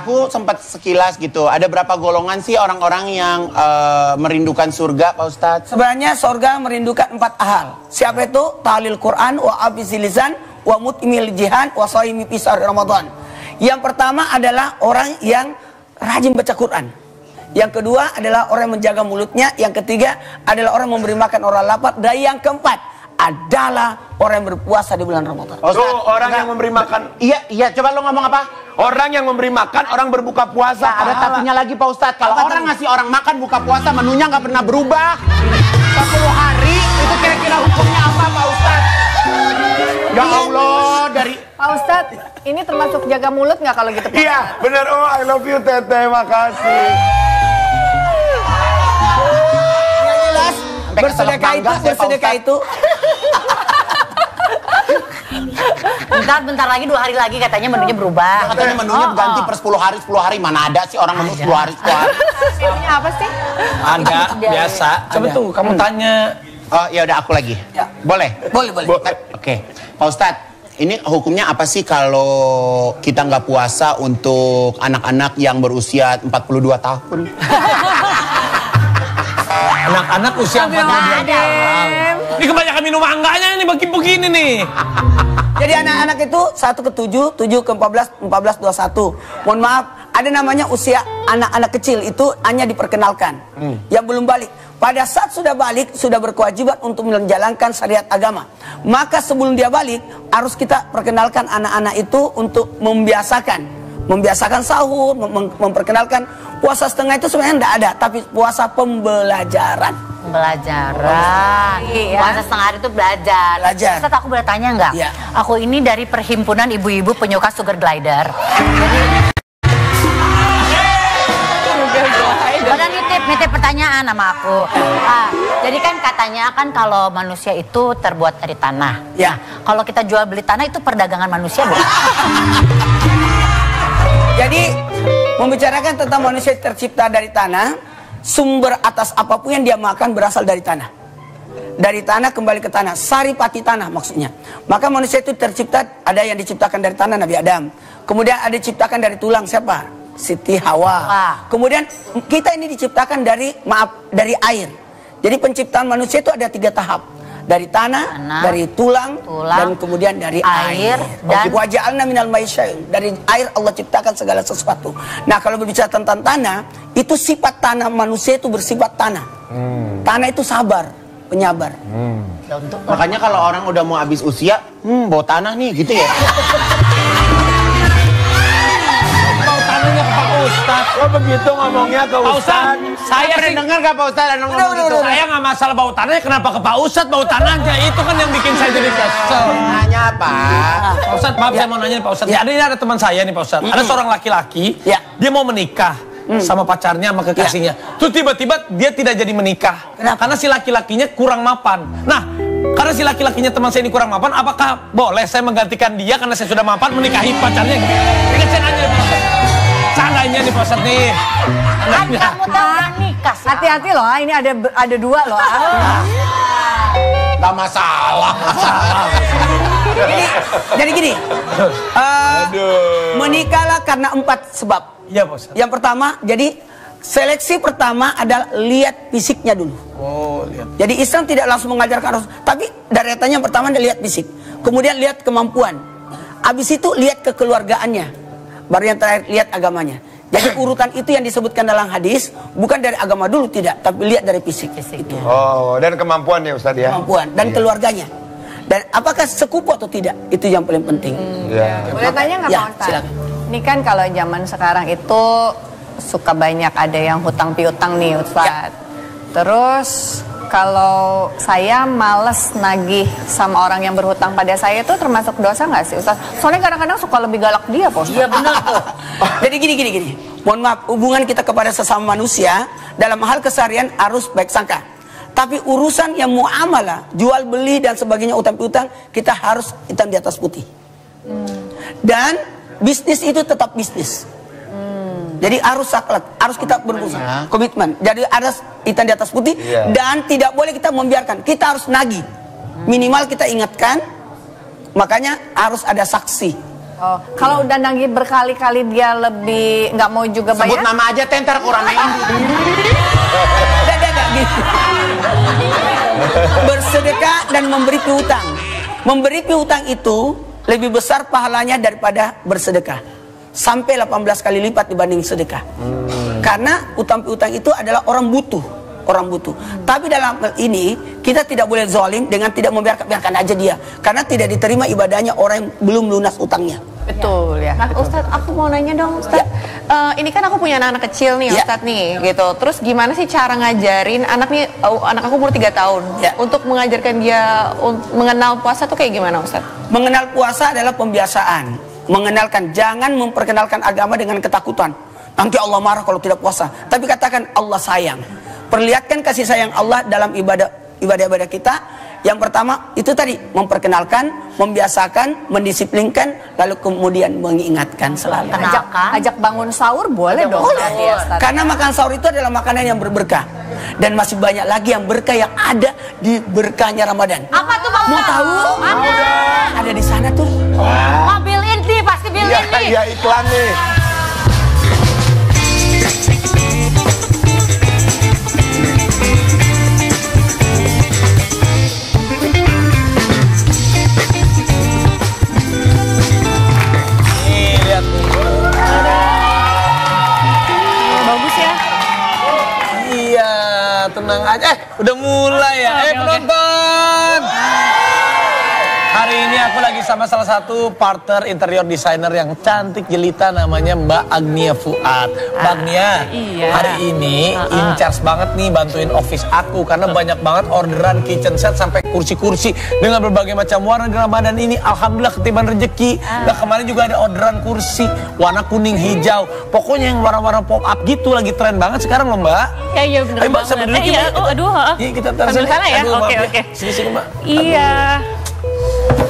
aku sempat sekilas gitu. Ada berapa golongan sih orang-orang yang merindukan surga, Pak Ustadz? Sebenarnya surga merindukan 4 hal. Siapa itu? Tahlil Quran, wa abizil lisan, wa mut'imil jihan, wa shaimi fi syahr Ramadan. Yang pertama adalah orang yang rajin baca Quran. Yang kedua adalah orang yang menjaga mulutnya. Yang ketiga adalah orang memberi makan orang lapar. Dan yang keempat adalah orang yang berpuasa di bulan Ramadan. Orang yang memberi makan. Iya, coba lo ngomong apa? Orang yang memberi makan, orang berbuka puasa. Nah, ada tapinya lagi Pak Ustadz. Kalau orang ngasih orang makan buka puasa, menunya nggak pernah berubah. 40 hari, itu kira-kira hukumnya apa Pak Ustadz? Ya Allah, dari... Pak Ustadz, ini termasuk jaga mulut nggak kalau gitu? Iya, bener. Oh, I love you, Teteh. Makasih. Bersedekah itu Bentar lagi 2 hari lagi katanya menunya berubah. Katanya menunya ganti per 10 hari. Mana ada sih orang menu 10 hari. Menunya apa sih? Ada, biasa. Coba tuh kamu tanya. Oh, ya udah aku lagi. Ya. Boleh? Boleh. Oke. Pak Ustadz, ini hukumnya apa sih kalau kita nggak puasa untuk anak-anak yang berusia 42 tahun? Anak-anak usia 42 tahun. Ini kebanyakan minum angganya ini begini nih. Jadi anak-anak itu 1 ke 7, 7 ke 14, 14, 21. Mohon maaf, ada namanya usia anak-anak kecil itu hanya diperkenalkan. Yang belum balik. Pada saat sudah balik, sudah berkewajiban untuk menjalankan syariat agama. Maka sebelum dia balik, harus kita perkenalkan anak-anak itu untuk membiasakan sahur, memperkenalkan puasa setengah itu sebenarnya tidak ada, tapi puasa pembelajaran. Puasa setengah hari itu belajar. Ustadz, aku boleh tanya nggak? Ya. Aku ini dari perhimpunan ibu-ibu penyuka sugar glider. Nitip pertanyaan sama aku. Jadi kan katanya kan kalau manusia itu terbuat dari tanah. Ya. Kalau kita jual beli tanah itu perdagangan manusia bukan? Jadi membicarakan tentang manusia tercipta dari tanah, sumber atas apapun yang dia makan berasal dari tanah. Dari tanah kembali ke tanah, saripati tanah maksudnya. Maka manusia itu tercipta, ada yang diciptakan dari tanah, Nabi Adam. Kemudian ada diciptakan dari tulang, siapa? Siti Hawa. Kemudian kita ini diciptakan dari dari air. Jadi penciptaan manusia itu ada 3 tahap. Dari tanah, dari tulang, dan kemudian dari air. Dan waja'alna minal ma'i syai'un. Dari air Allah ciptakan segala sesuatu. Nah, kalau berbicara tentang tanah, itu sifat tanah manusia itu bersifat tanah. Tanah itu sabar, penyabar. Makanya kalau orang udah mau habis usia, bawa tanah nih gitu ya. Ustadz, kok begitu ngomongnya ke Ustadz? Saya pernah dengar gak Pak Ustadz ngomong gitu? Saya nggak masalah bau tanahnya, kenapa ke Pak Ustadz bau tanahnya? Itu kan yang bikin saya jadi kesel. Nanya apa? Pak Ustadz, maaf saya mau nanya nih Pak Ustadz. Ada teman saya nih Pak Ustadz. Ada seorang laki-laki, dia mau menikah sama pacarnya, sama kekasihnya. Terus tiba-tiba dia tidak jadi menikah. Karena si laki-lakinya kurang mapan. Nah, karena si laki-lakinya teman saya ini kurang mapan, apakah boleh saya menggantikan dia karena saya sudah mapan menikahi pacarnya? Ini saya nanya Pak Ustadz. Seandainya nih Pak Ustadz nih. Kamu udah nikah. Hati-hati loh, ini ada 2 loh. Gak masalah. Jadi gini, menikahlah karena 4 sebab. Iya Pak Ustadz. Yang pertama, jadi seleksi pertama adalah lihat fisiknya dulu. Oh, lihat. Jadi Islam tidak langsung mengajarkan harus, tapi daretannya yang pertama adalah lihat fisik. Kemudian lihat kemampuan. Habis itu lihat kekeluargaannya. Baru yang terakhir lihat agamanya. Jadi urutan itu yang disebutkan dalam hadis bukan dari agama dulu, tidak, tapi lihat dari fisik. Itu. Oh, dan kemampuan ya Ustadz ya. Kemampuan dan keluarganya. Dan apakah sekupu atau tidak, itu yang paling penting. Boleh tanya nggak Pak Ustadz? Silakan. Ini kan kalau zaman sekarang itu suka banyak ada yang hutang piutang nih Ustadz. Terus kalau saya males nagih sama orang yang berhutang pada saya itu termasuk dosa nggak sih Ustaz? Soalnya kadang-kadang suka lebih galak dia Pak Ustaz. Iya benar tuh. Jadi gini. Mohon maaf, hubungan kita kepada sesama manusia dalam hal keseharian harus baik sangka. Tapi urusan yang muamalah, jual beli dan sebagainya, utang piutang, kita harus hitam di atas putih. Dan bisnis itu tetap bisnis. Jadi harus saklek, harus kita berusaha, komitmen. Jadi ada hitam di atas putih dan tidak boleh kita membiarkan. Kita harus nagih. Minimal kita ingatkan, makanya harus ada saksi. Oh, kalau udah nagih berkali-kali dia lebih nggak mau juga bayar. Sebut nama aja tentar kurang Bersedekah dan memberi piutang. Memberi piutang itu lebih besar pahalanya daripada bersedekah. Sampai 18 kali lipat dibanding sedekah. Karena utang piutang itu adalah orang butuh. Tapi dalam hal ini kita tidak boleh zalim dengan tidak membiarkan aja dia. Karena tidak diterima ibadahnya orang yang belum lunas utangnya. Betul ya. Nah, Ustadz, aku mau nanya dong, Ustadz. Ini kan aku punya anak kecil nih, Ustadz nih, gitu. Terus gimana sih cara ngajarin anak aku umur 3 tahun, untuk mengajarkan dia mengenal puasa tuh kayak gimana, Ustadz? Mengenal puasa adalah pembiasaan. Mengenalkan, jangan memperkenalkan agama dengan ketakutan. Nanti Allah marah kalau tidak puasa. Tapi katakan Allah sayang. Perlihatkan kasih sayang Allah dalam ibadah kita. Yang pertama itu tadi memperkenalkan, membiasakan, mendisiplinkan, lalu kemudian mengingatkan selalu. Ajak bangun sahur boleh dong. Karena makan sahur itu adalah makanan yang berberkah. Dan masih banyak lagi yang berkah yang ada di berkahnya Ramadan. Apa tuh Bang? Mau tahu? Ada di sana tuh. Mobil ini pasti bilin nih. Iya iklan nih. Bagus ya. Iya, tenang aja. Udah mulai ya. Penonton. Hari ini aku lagi sama salah satu partner interior designer yang cantik jelita, namanya Mbak Agnia Fuad. Mbak Agnia, hari ini in charge banget nih bantuin office aku karena banyak banget orderan kitchen set sampai kursi-kursi dengan berbagai macam warna di Ramadan ini. Alhamdulillah ketiban rezeki. Nah, kemarin juga ada orderan kursi warna kuning hijau. Pokoknya yang warna-warna pop up gitu lagi tren banget sekarang loh, Mbak. Iya bener Mbak, banget. Iya, Aduh. Iya, kita sambil sana ya. Oke. Sini Mbak. Iya.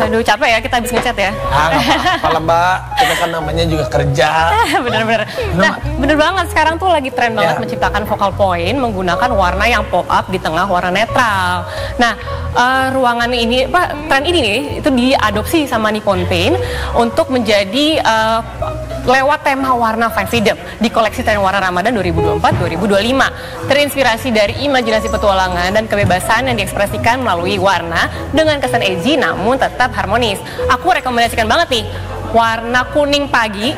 Aduh capek ya kita habis ngecat ya. Nggak apa-apa Mbak, kita kan namanya juga kerja. Bener-bener. Nah bener banget, sekarang tuh lagi tren banget menciptakan focal point menggunakan warna yang pop up di tengah warna netral. Nah ruangan ini, tren ini nih itu diadopsi sama Nippon Paint untuk menjadi lewat tema warna Fine Freedom di koleksi tren warna Ramadan 2024-2025. Terinspirasi dari imajinasi petualangan dan kebebasan yang diekspresikan melalui warna dengan kesan edgy namun tetap harmonis. Aku rekomendasikan banget nih warna kuning pagi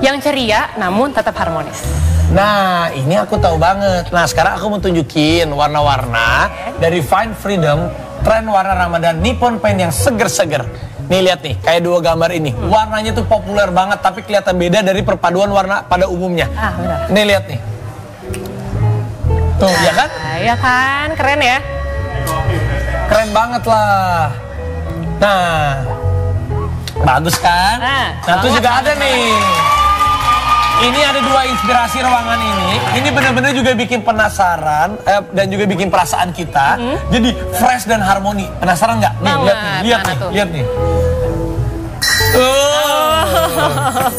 yang ceria namun tetap harmonis. Nah, ini aku tahu banget. Nah, sekarang aku mau tunjukin warna-warna dari Fine Freedom tren warna Ramadan Nippon Paint yang seger-seger. Nih lihat nih, kayak dua gambar ini. Warnanya tuh populer banget tapi kelihatan beda dari perpaduan warna pada umumnya. Benar. Nih lihat nih. Tuh, ya kan? Ya kan, keren ya. Keren banget lah. Nah, bagus kan? Nah, tuh juga ada nih. Ini ada dua inspirasi ruangan ini. Ini benar-benar juga bikin penasaran dan juga bikin perasaan kita jadi fresh dan harmoni. Penasaran nggak? Nih, lihat nih.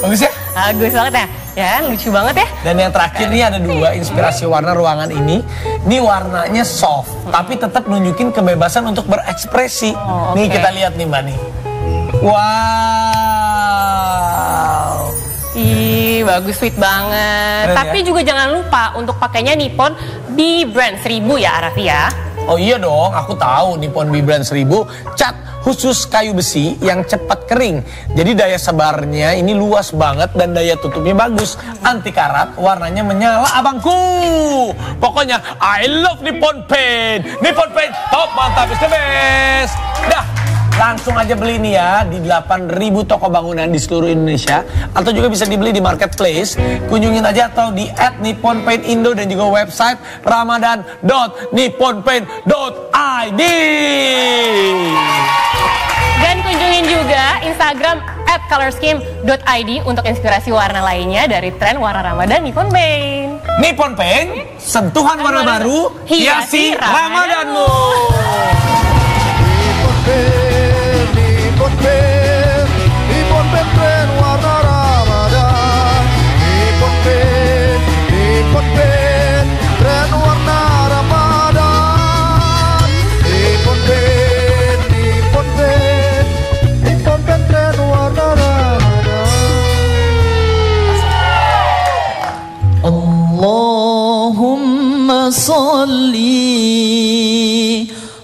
Bagus ya? Bagus banget ya. Ya, lucu banget ya. Dan yang terakhir nih ada dua inspirasi warna ruangan ini. Ini warnanya soft, tapi tetap nunjukin kebebasan untuk berekspresi. Nih kita lihat nih Mbak nih. Wow. Ih, bagus, sweet banget. Keren, tapi ya? juga jangan lupa untuk pakainya Nippon B Brand 1000 ya, Arafi ya. Oh iya dong, aku tahu Nippon B Brand 1000 cat khusus kayu besi yang cepat kering. Jadi daya sebarnya ini luas banget dan daya tutupnya bagus. Anti karat, warnanya menyala abangku. Pokoknya I love Nippon Paint. Nippon Paint top, mantap, is the best. Dah, langsung aja beli nih ya di 8.000 toko bangunan di seluruh Indonesia, atau juga bisa dibeli di marketplace. Kunjungin aja atau di @nipponpaintindo dan juga website ramadan.nipponpaint.id. Dan kunjungin juga Instagram @colorscheme.id untuk inspirasi warna lainnya dari tren warna Ramadan Nippon Paint. Nippon Paint, sentuhan warna baru, hiasi Ramadanmu. Nippon Paint tren warna Ramadan. Nippon Paint tren warna Ramadan. Nippon Paint tren warna Ramadan.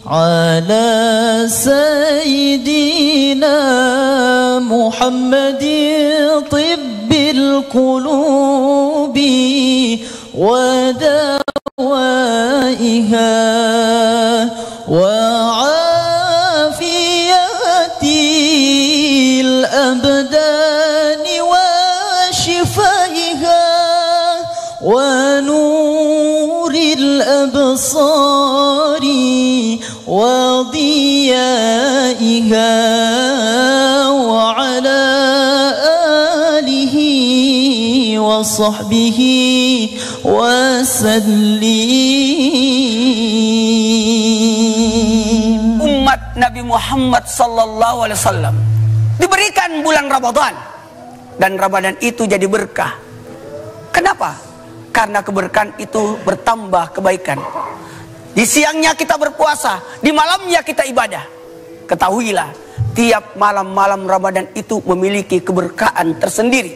على سيدنا محمد طب القلوب ودوائها وعافية الأبدان وشفائها ونور الأبصار وضيائها وعلى آله وصحبه وسلم. Umat Nabi Muhammad sallallahu alaihi wasallam diberikan bulan Ramadan, dan Ramadan itu jadi berkah. Kenapa? Karena keberkahan itu bertambah kebaikan. Di siangnya kita berpuasa, di malamnya kita ibadah. Ketahuilah, tiap malam-malam Ramadan itu memiliki keberkahan tersendiri.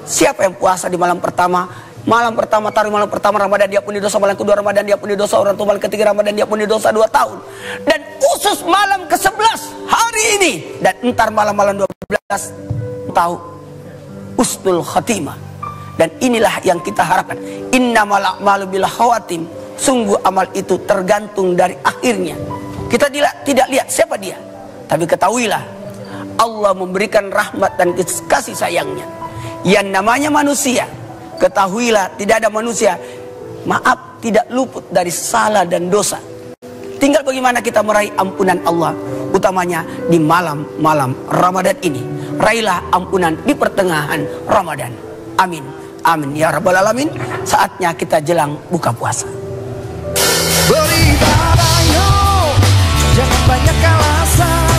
Siapa yang puasa di malam pertama? Malam pertama Ramadan dia puni dosa, malam kedua Ramadan dia puni dosa, orang tua malam ketiga Ramadan dia puni dosa 2 tahun. Dan khusus malam ke-11 hari ini, dan entar malam-malam 12 tahu husnul khatimah. Dan inilah yang kita harapkan. Innamal a'malu bil khawatim. Sungguh amal itu tergantung dari akhirnya. Kita tidak lihat siapa dia, tapi ketahuilah Allah memberikan rahmat dan kasih sayangnya. Yang namanya manusia, ketahuilah tidak ada manusia maaf tidak luput dari salah dan dosa. Tinggal bagaimana kita meraih ampunan Allah, utamanya di malam-malam Ramadan ini. Raihlah ampunan di pertengahan Ramadan. Amin. Amin ya rabbal alamin. Saatnya kita jelang buka puasa. Beribadah yuk, jangan banyak alasan.